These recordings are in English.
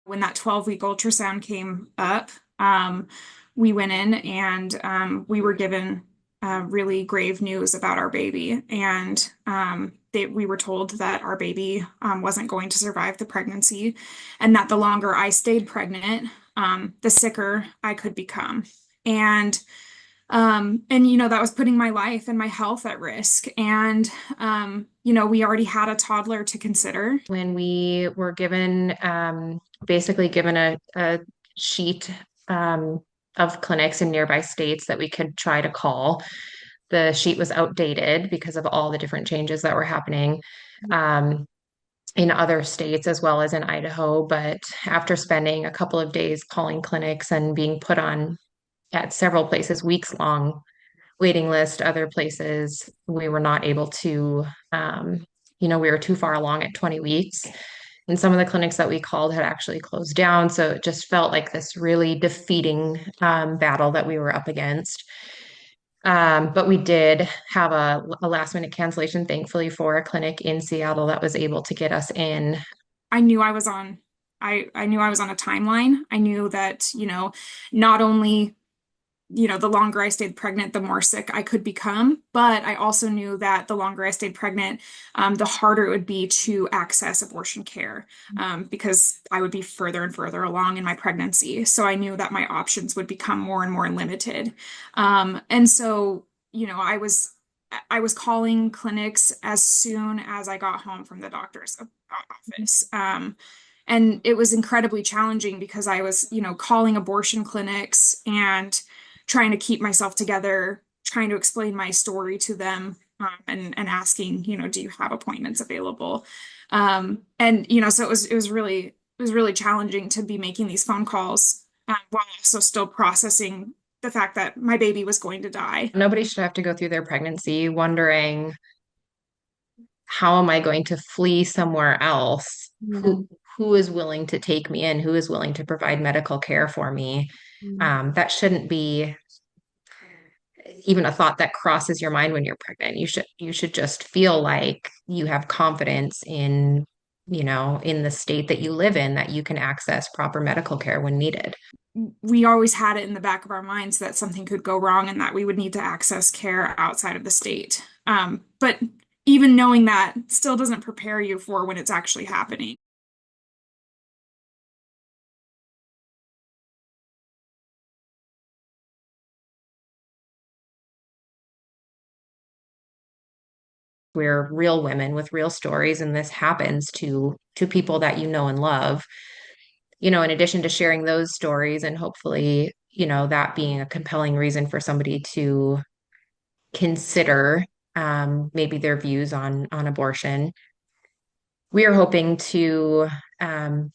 When that 12-week ultrasound came up, we went in and we were given really grave news about our baby. And we were told that our baby wasn't going to survive the pregnancy, and that the longer I stayed pregnant, the sicker I could become. And that was putting my life and my health at risk. And we already had a toddler to consider. When we were given, basically given a sheet of clinics in nearby states that we could try to call. The sheet was outdated because of all the different changes that were happening um, in other states as well as in Idaho. But after spending a couple of days calling clinics and being put on at several places, weeks long waiting list, other places, we were not able to, we were too far along at 20 weeks. And some of the clinics that we called had actually closed down. So it just felt like this really defeating battle that we were up against. But we did have a last minute cancellation, thankfully, for a clinic in Seattle that was able to get us in. I knew I was on I knew I was on a timeline. I knew that, not only, the longer I stayed pregnant, the more sick I could become. But I also knew that the longer I stayed pregnant, the harder it would be to access abortion care, because I would be further and further along in my pregnancy. So I knew that my options would become more and more limited. And so, I was calling clinics as soon as I got home from the doctor's office. And it was incredibly challenging because I was, calling abortion clinics and trying to keep myself together, trying to explain my story to them, and asking, do you have appointments available? So it was really challenging to be making these phone calls, while also still processing the fact that my baby was going to die. Nobody should have to go through their pregnancy wondering, how am I going to flee somewhere else? Who is willing to take me in? Who is willing to provide medical care for me? That shouldn't be even a thought that crosses your mind when you're pregnant. You should just feel like you have confidence in the state that you live in, that you can access proper medical care when needed. We always had it in the back of our minds that something could go wrong and that we would need to access care outside of the state. But even knowing that still doesn't prepare you for when it's actually happening. We're real women with real stories, and this happens to people that you know and love. In addition to sharing those stories and hopefully, that being a compelling reason for somebody to consider maybe their views on abortion. We are hoping to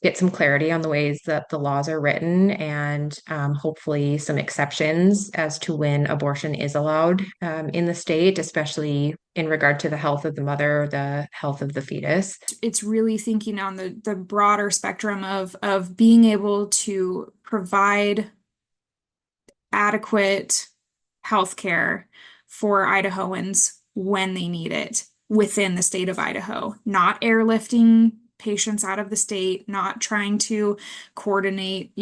get some clarity on the ways that the laws are written, and hopefully some exceptions as to when abortion is allowed in the state, especially in regard to the health of the mother, the health of the fetus. It's really thinking on the broader spectrum of being able to provide adequate health care for Idahoans when they need it within the state of Idaho, not airlifting patients out of the state, not trying to coordinate,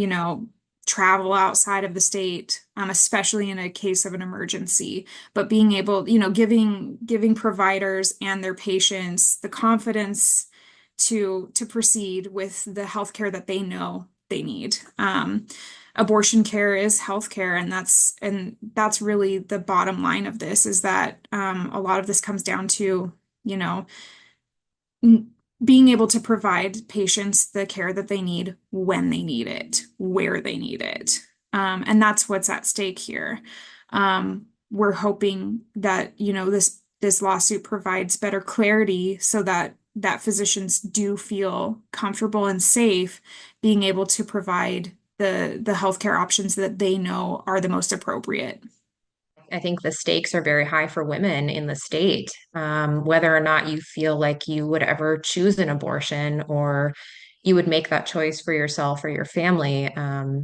travel outside of the state, especially in a case of an emergency, but being able, giving providers and their patients the confidence to proceed with the healthcare that they know they need. Abortion care is healthcare, and that's really the bottom line of this, is that a lot of this comes down to, you know, being able to provide patients the care that they need when they need it, where they need it. And that's what's at stake here. We're hoping that, this lawsuit provides better clarity so that physicians do feel comfortable and safe being able to provide the healthcare options that they know are the most appropriate. I think the stakes are very high for women in the state. Whether or not you feel like you would ever choose an abortion or you would make that choice for yourself or your family,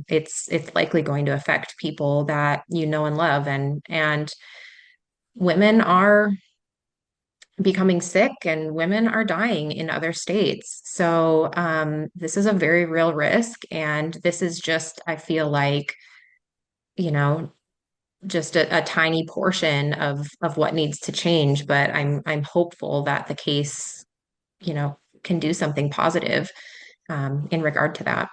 it's likely going to affect people that you know and love. And women are becoming sick and women are dying in other states. So this is a very real risk. And this is just, I feel like, you know, just a tiny portion of what needs to change. But I'm hopeful that the case, can do something positive in regard to that.